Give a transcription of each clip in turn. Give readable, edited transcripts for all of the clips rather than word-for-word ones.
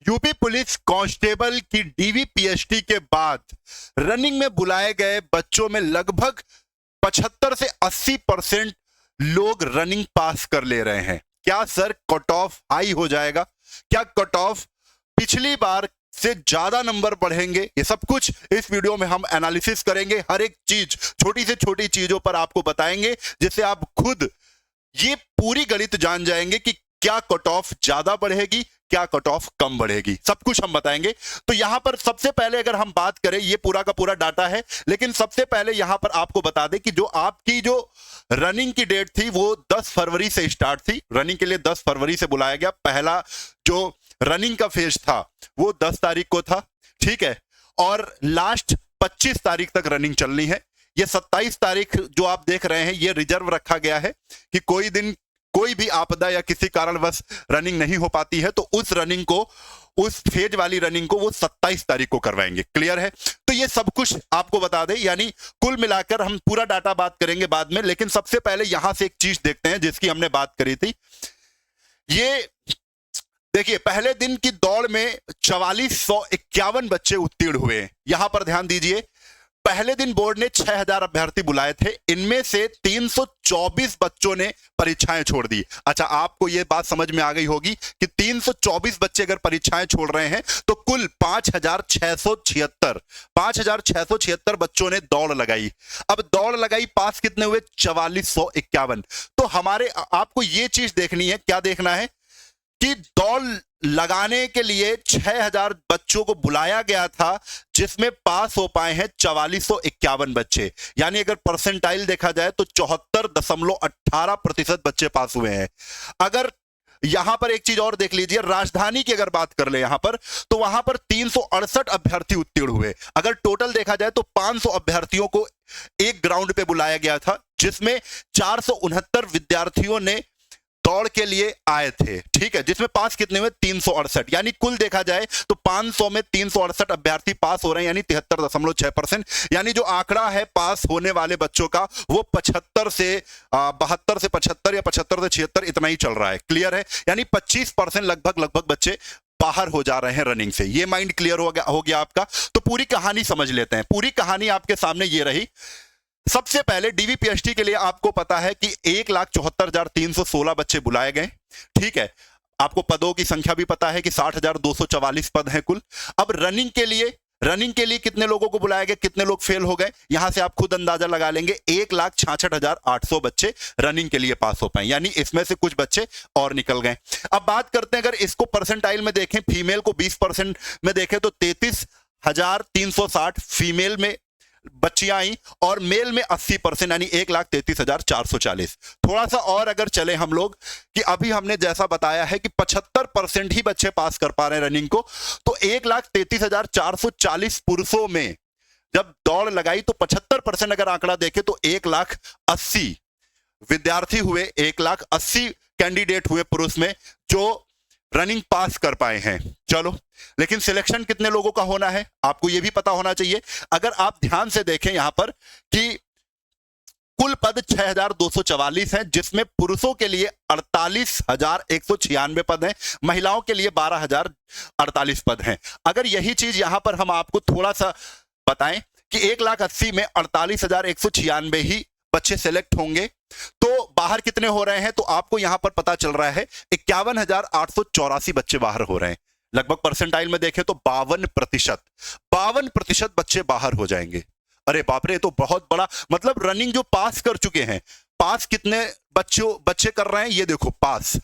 UP police constable की DVPST के बाद रनिंग में बुलाए गए बच्चों में लगभग 75 से 80% लोग रनिंग पास कर ले रहे हैं। क्या सर कट ऑफ हाई हो जाएगा? क्या कट ऑफ पिछली बार से ज्यादा नंबर बढ़ेंगे? ये सब कुछ इस वीडियो में हम एनालिसिस करेंगे। हर एक चीज, छोटी से छोटी चीजों पर आपको बताएंगे, जिससे आप खुद ये पूरी गणित जान जाएंगे कि क्या कट ऑफ ज्यादा बढ़ेगी, क्या कट ऑफ कम बढ़ेगी, सब कुछ हम बताएंगे। तो यहां पर सबसे पहले अगर हम बात करें, ये पूरा का पूरा डाटा है, लेकिन सबसे पहले यहां पर आपको बता दें कि जो आपकी जो रनिंग की डेट थी वो 10 फरवरी से स्टार्ट थी। रनिंग के लिए 10 फरवरी से बुलाया गया। पहला जो रनिंग का फेज था वो 10 तारीख को था, ठीक है, और लास्ट 25 तारीख तक रनिंग चलनी है। ये 27 तारीख जो आप देख रहे हैं ये रिजर्व रखा गया है कि कोई दिन कोई भी आपदा या किसी कारणवश रनिंग नहीं हो पाती है तो उस रनिंग को, उस फेज वाली रनिंग को वो 27 तारीख को करवाएंगे। क्लियर है? तो ये सब कुछ आपको बता दें, यानी कुल मिलाकर हम पूरा डाटा बात करेंगे बाद में, लेकिन सबसे पहले यहां से एक चीज देखते हैं जिसकी हमने बात करी थी। ये देखिए, पहले दिन की दौड़ में 4451 बच्चे उत्तीर्ण हुए। यहां पर ध्यान दीजिए, पहले दिन बोर्ड ने 6000 अभ्यर्थी बुलाए थे, इनमें से 324 बच्चों ने परीक्षाएं छोड़ दी। अच्छा, आपको यह बात समझ में आ गई होगी कि 324 बच्चे अगर परीक्षाएं छोड़ रहे हैं तो कुल 5676 बच्चों ने दौड़ लगाई। अब दौड़ लगाई, पास कितने हुए? 4451। तो हमारे आपको यह चीज देखनी है, क्या देखना है कि दौड़ लगाने के लिए 6000 बच्चों को बुलाया गया था, जिसमें पास हो पाए हैं 4451 बच्चे। यानी अगर परसेंटाइल देखा जाए तो 74.18% बच्चे पास हुए हैं। अगर यहां पर एक चीज और देख लीजिए, राजधानी की अगर बात कर ले यहां पर, तो वहां पर 368 अभ्यर्थी उत्तीर्ण हुए। अगर टोटल देखा जाए तो 500 अभ्यर्थियों को एक ग्राउंड पे बुलाया गया था, जिसमें 469 विद्यार्थियों ने दौड़ के लिए आए थे, ठीक है, जिसमें पास कितने हुए? 368। यानी कुल देखा जाए तो 500 में 368 अभ्यर्थी पास हो रहे हैं, यानी 73.6%। यानी जो आंकड़ा है पास होने वाले बच्चों का वो 72 से 75 या 75 से 76 इतना ही चल रहा है। क्लियर है? यानी 25% लगभग बच्चे बाहर हो जा रहे हैं रनिंग से। ये माइंड क्लियर हो गया आपका। तो पूरी कहानी समझ लेते हैं। पूरी कहानी आपके सामने ये रही। सबसे पहले डीवीपीएसटी के लिए आपको पता है कि 1,74,316 बच्चे बुलाए गए, ठीक है। आपको पदों की संख्या भी पता है कि 60,244 पद हैं कुल। अब रनिंग के लिए कितने लोगों को बुलाया गया, कितने लोग फेल हो गए, यहां से आप खुद अंदाजा लगा लेंगे। 1,66,800 बच्चे रनिंग के लिए पास हो पाए, यानी इसमें से कुछ बच्चे और निकल गए। अब बात करते हैं, अगर इसको परसेंटाइल में देखें, फीमेल को 20% में देखें तो 33,360 फीमेल में बच्चियां आई और मेल में 80%, यानी 1,33,440। थोड़ा सा और अगर चले हम लोग कि अभी हमने जैसा बताया है कि 75% ही बच्चे पास कर पा रहे हैं रनिंग को, तो 1,33,440 पुरुषों में जब दौड़ लगाई तो 75% अगर आंकड़ा देखे तो 1,80,000 विद्यार्थी हुए, 1,80,000 कैंडिडेट हुए पुरुष में जो रनिंग पास कर पाए हैं। चलो, लेकिन सिलेक्शन कितने लोगों का होना है आपको यह भी पता होना चाहिए। अगर आप ध्यान से देखें यहां पर कि कुल पद 6,244 हैं, जिसमें पुरुषों के लिए 48,196 पद हैं, महिलाओं के लिए 12,048 पद हैं। अगर यही चीज यहां पर हम आपको थोड़ा सा बताएं कि 1,80,000 में 48,196 ही बच्चे सेलेक्ट होंगे, तो बाहर कितने हो रहे हैं? तो आपको यहां पर पता चल रहा है 51,884 बच्चे बाहर हो रहे हैं। लगभग परसेंटाइल में देखें तो 52% बच्चे बाहर हो जाएंगे। अरे बाप रे, तो बहुत बड़ा, मतलब रनिंग जो पास कर चुके हैं, पास कितने बच्चे कर रहे हैं? ये देखो, पास,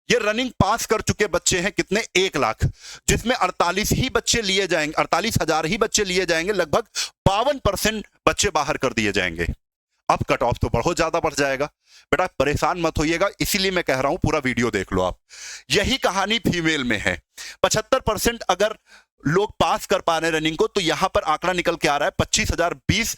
ये रनिंग पास कर चुके बच्चे हैं कितने? 1 लाख, जिसमें 48 ही बच्चे लिए जाएंगे, 48,000 ही बच्चे लिए जाएंगे। लगभग 52% बच्चे बाहर कर दिए जाएंगे। अब कट ऑफ तो बहुत ज्यादा बढ़ जाएगा। बेटा परेशान मत होइएगा, इसीलिए मैं कह रहा हूं पूरा वीडियो देख लो आप। यही कहानी फीमेल में है। 75% अगर लोग पास कर पा रहे हैं रनिंग को, तो यहां पर आंकड़ा निकल के आ रहा है 25,020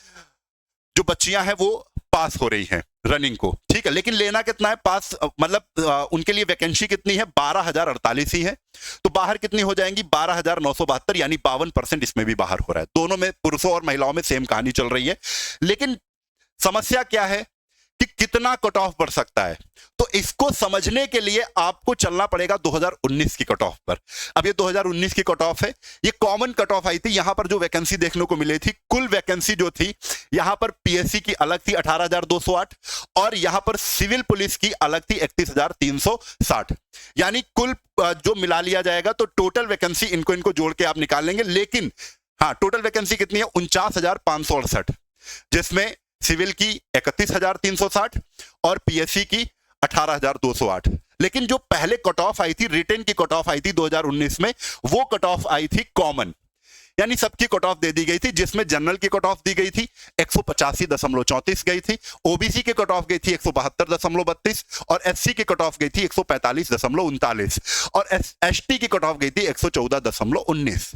जो बच्चियां हैं वो पास हो रही हैं रनिंग को, ठीक है। लेकिन लेना कितना है पास, मतलब उनके लिए वैकेंसी कितनी है? 12,048 ही है। तो बाहर कितनी हो जाएंगी? 12,972, यानी 52% इसमें भी बाहर हो रहा है। दोनों में, पुरुषों और महिलाओं में सेम कहानी चल रही है। लेकिन समस्या क्या है कि कितना कट ऑफ बढ़ सकता है। तो इसको समझने के लिए आपको चलना पड़ेगा 2019 की कट ऑफ पर। अब ये 2019 की कट ऑफ है, ये कॉमन कट ऑफ आई थी। यहां पर जो वैकेंसी देखने को मिली थी, कुल वैकेंसी जो थी, यहां पर पीएससी की अलग थी 18,208 और यहां पर सिविल पुलिस की अलग थी 31,360। यानी कुल जो मिला लिया जाएगा तो टोटल वैकेंसी इनको जोड़ के आप निकाल लेंगे। लेकिन हाँ, टोटल वैकेंसी कितनी है? 49,568, जिसमें सिविल की 31,360 और पीएससी की 18,208। लेकिन जो पहले कट ऑफ आई थी, रिटेन की कट ऑफ आई थी 2019 में, वो कट ऑफ आई थी कॉमन, यानी सबकी कट ऑफ दे दी गई थी, जिसमें जनरल की कट ऑफ दी गई थी 185.34 गई थी, ओबीसी की कट ऑफ गई थी 172.32 और एससी की कट ऑफ गई थी 145.39 और एसटी की कट ऑफ गई थी 114.19।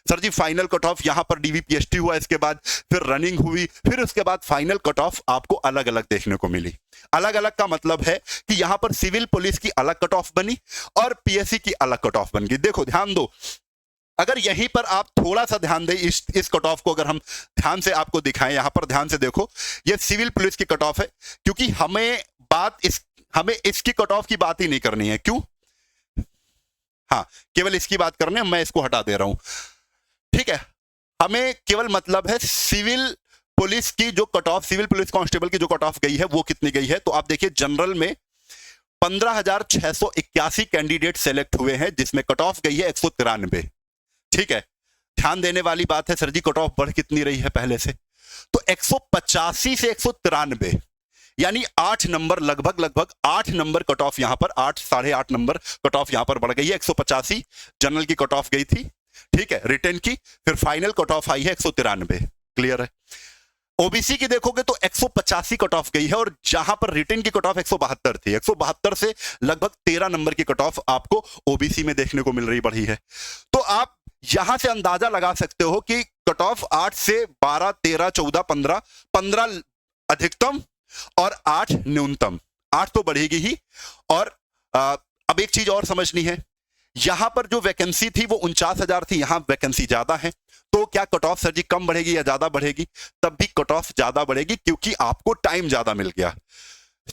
सर जी फाइनल कट ऑफ यहां पर डीवीपीएसटी हुआ, इसके बाद फिर रनिंग हुई, फिर उसके बाद फाइनल कट ऑफ आपको अलग अलग देखने को मिली। अलग अलग का मतलब है कि यहां पर सिविल पुलिस की अलग कट ऑफ बनी और पीएससी की अलग कट ऑफ बन गई। देखो ध्यान दो, अगर यहीं पर आप थोड़ा सा ध्यान दें, इस कट ऑफ को अगर हम ध्यान से आपको दिखाएं, यहां पर ध्यान से देखो, ये सिविल पुलिस की कट ऑफ है, क्योंकि हमें इसकी कट ऑफ की बात ही नहीं करनी है। क्यों? हाँ, केवल इसकी बात करनी है, मैं इसको हटा दे रहा हूं, ठीक है। हमें केवल मतलब है सिविल पुलिस की जो cut off, civil police constable की जो कट ऑफ गई है वो कितनी गई है। तो आप देखिए जनरल में 15,681 कैंडिडेट सेलेक्ट हुए हैं, जिसमें कट ऑफ गई है 193। ठीक है, ध्यान देने वाली बात है, सर जी कट ऑफ बढ़ कितनी रही है पहले से? तो 185 से 193, यानी 8 नंबर, लगभग 8 नंबर कट ऑफ यहां पर, 8.5 नंबर कट ऑफ यहां पर बढ़ गई है। 185 जनरल की कट ऑफ गई थी, ठीक है, रिटेन की, फिर फाइनल कट ऑफ आई है 193। क्लियर है? ओबीसी की देखोगे तो 185 कट ऑफ गई है और जहां पर रिटेन की कट ऑफ 172 थी, 172 से लगभग 13 नंबर की कट ऑफ आपको ओबीसी में देखने को मिल रही बढ़ी है। तो आप यहां से अंदाजा लगा सकते हो कि कट ऑफ 8 से 12, 13, 14, 15 अधिकतम और 8 न्यूनतम। 8 तो बढ़ेगी ही। और अब एक चीज और समझनी है, यहां पर जो वैकेंसी थी वो 49,000 थी, यहां वैकेंसी ज्यादा है, तो क्या कट ऑफ सर जी कम बढ़ेगी या ज्यादा बढ़ेगी? तब भी कट ऑफ ज्यादा बढ़ेगी, क्योंकि आपको टाइम ज्यादा मिल गया।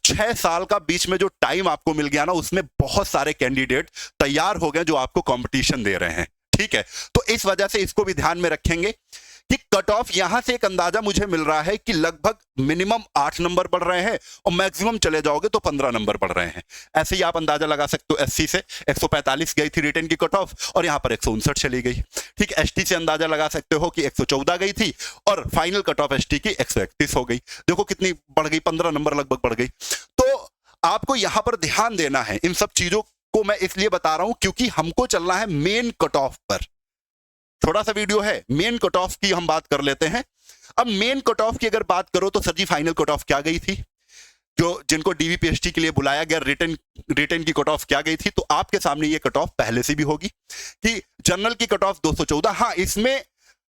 6 साल का बीच में जो टाइम आपको मिल गया ना, उसमें बहुत सारे कैंडिडेट तैयार हो गए जो आपको कंपटीशन दे रहे हैं। ठीक है, तो इस वजह से इसको भी ध्यान में रखेंगे कि कट ऑफ यहां से एक अंदाजा मुझे मिल रहा है कि लगभग मिनिमम 8 नंबर बढ़ रहे हैं और मैक्सिमम चले जाओगे तो 15 नंबर बढ़ रहे हैं। ऐसे ही आप अंदाजा लगा सकते हो, एससी से 145 गई थी रिटेन की कट ऑफ और यहां पर 159 चली गई। ठीक, एसटी से अंदाजा लगा सकते हो कि 114 गई थी और फाइनल कट ऑफ एसटी की 131 हो गई। देखो कितनी बढ़ गई, 15 नंबर लगभग बढ़ गई। तो आपको यहां पर ध्यान देना है। इन सब चीजों को मैं इसलिए बता रहा हूं क्योंकि हमको चलना है मेन कट ऑफ पर। थोड़ा सा वीडियो है, मेन कट ऑफ की हम बात कर लेते हैं। अब मेन कट ऑफ की अगर बात करो तो सर जी फाइनल कट ऑफ क्या गई थी? जो जिनको डीवीपीएसटी के लिए बुलाया गया, रिटेन की कट ऑफ क्या गई थी? तो आपके सामने ये कट ऑफ पहले से भी होगी कि जनरल की कट ऑफ 214। हाँ, इसमें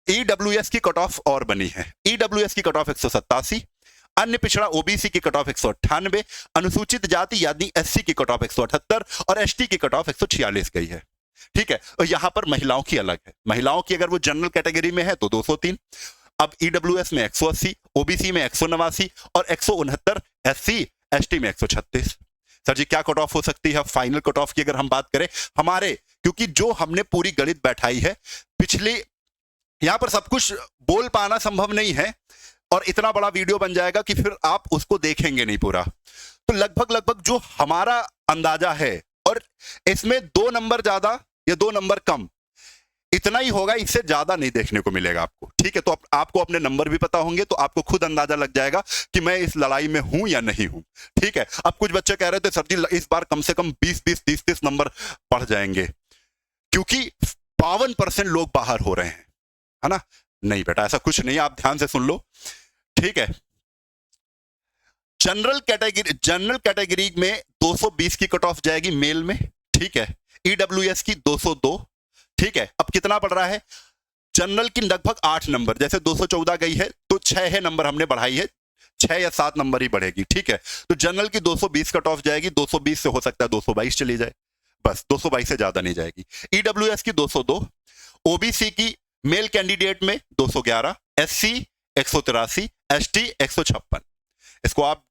ईडब्ल्यूएस की कट ऑफ और बनी है। ईडब्ल्यूएस की कट ऑफ 187, अन्य पिछड़ा ओबीसी की कट ऑफ 198, अनुसूचित जाति यानी एससी की कट ऑफ 178 और एसटी की कट ऑफ 146 गई है। ठीक है, और यहां पर महिलाओं की अलग है। महिलाओं की अगर वो जनरल कैटेगरी में है तो 203, अब ईडब्ल्यूएस में 180, ओबीसी में 189 और 169 एससी एसटी में 136। सर जी क्या कट ऑफ हो सकती है फाइनल कट ऑफ की अगर हम बात करें हमारे? क्योंकि जो हमने पूरी गणित बैठाई है पिछले, यहां पर सब कुछ बोल पाना संभव नहीं है और इतना बड़ा वीडियो बन जाएगा कि फिर आप उसको देखेंगे नहीं पूरा। तो लगभग जो हमारा अंदाजा है, और इसमें 2 नंबर ज्यादा या 2 नंबर कम, इतना ही होगा, इससे ज्यादा नहीं देखने को मिलेगा आपको। ठीक है, तो आपको अपने नंबर भी पता होंगे तो आपको खुद अंदाजा लग जाएगा कि मैं इस लड़ाई में हूं या नहीं हूं। ठीक है, अब कुछ बच्चे कह रहे थे सर जी इस बार कम से कम 20-20, 30-30 नंबर बढ़ जाएंगे क्योंकि 52% लोग बाहर हो रहे हैं, है ना? नहीं बेटा, ऐसा कुछ नहीं, आप ध्यान से सुन लो। ठीक है, जनरल कैटेगरी में 220 की कट ऑफ जाएगी मेल में। ठीक है, ईडब्ल्यूएस की 202। ठीक है, अब कितना बढ़ रहा है? जनरल की लगभग 8 नंबर, जैसे 214 गई है तो 6 नंबर हमने बढ़ाई है, 6 या 7 नंबर ही बढ़ेगी। ठीक है, तो जनरल की 220 कट ऑफ जाएगी, 220 से हो सकता है 222 चली जाए, बस 222 से ज्यादा नहीं जाएगी। ईडब्ल्यूएस की 202, ओबीसी की मेल कैंडिडेट में 211, एससी 183, एसटी 156। इसको आप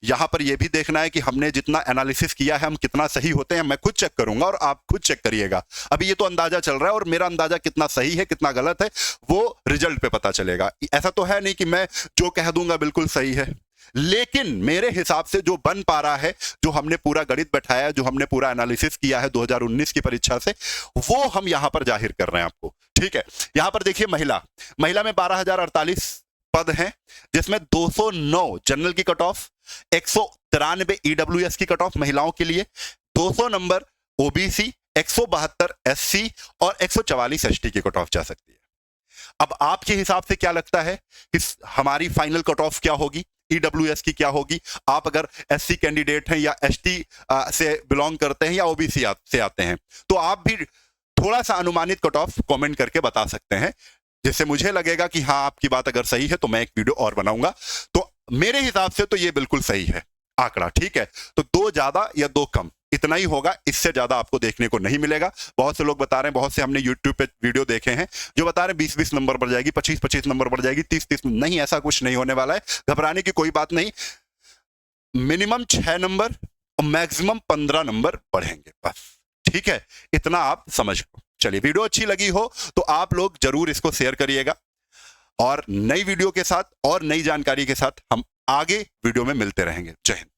यहां पर यह भी देखना है कि हमने जितना एनालिसिस किया है हम कितना सही होते हैं। मैं खुद चेक करूंगा और आप खुद चेक करिएगा। अभी ये तो अंदाजा चल रहा है और मेरा अंदाजा कितना सही है कितना गलत है वो रिजल्ट पे पता चलेगा। ऐसा तो है नहीं कि मैं जो कह दूंगा बिल्कुल सही है, लेकिन मेरे हिसाब से जो बन पा रहा है, जो हमने पूरा गणित बैठाया, जो हमने पूरा एनालिसिस किया है 2019 की परीक्षा से, वो हम यहां पर जाहिर कर रहे हैं आपको। ठीक है, यहां पर देखिए महिला में 12,048 पद हैं, जिसमें 209 जनरल की कट ऑफ, 193 ईडब्ल्यूएस की कट ऑफ महिलाओं के लिए, 200 नंबर ओबीसी, 172 एससी और 144 एसटी की कट ऑफ जा सकती है। अब आपके हिसाब से क्या लगता है कि हमारी फाइनल कट ऑफ क्या होगी, ईडब्ल्यूएस की क्या होगी? आप अगर एससी कैंडिडेट हैं या एसटी से बिलोंग करते हैं या ओबीसी से आते हैं, तो आप भी थोड़ा सा अनुमानित कट ऑफ कमेंट करके बता सकते हैं, जिससे मुझे लगेगा कि हाँ आपकी बात अगर सही है तो मैं एक वीडियो और बनाऊंगा। तो मेरे हिसाब से तो ये बिल्कुल सही है आंकड़ा। ठीक है, तो 2 ज्यादा या 2 कम इतना ही होगा, इससे ज्यादा आपको देखने को नहीं मिलेगा। बहुत से लोग बता रहे हैं, बहुत से हमने YouTube पे वीडियो देखे हैं जो बता रहे हैं 20-20 नंबर बढ़ जाएगी, 25-25 नंबर बढ़ जाएगी, 30-30 नहीं, ऐसा कुछ नहीं होने वाला है। घबराने की कोई बात नहीं। मिनिमम 6 नंबर और मैक्सिमम 15 नंबर बढ़ेंगे बस। ठीक है, इतना आप समझ लो। चलिए, वीडियो अच्छी लगी हो तो आप लोग जरूर इसको शेयर करिएगा, और नई वीडियो के साथ और नई जानकारी के साथ हम आगे वीडियो में मिलते रहेंगे। जय हिंद।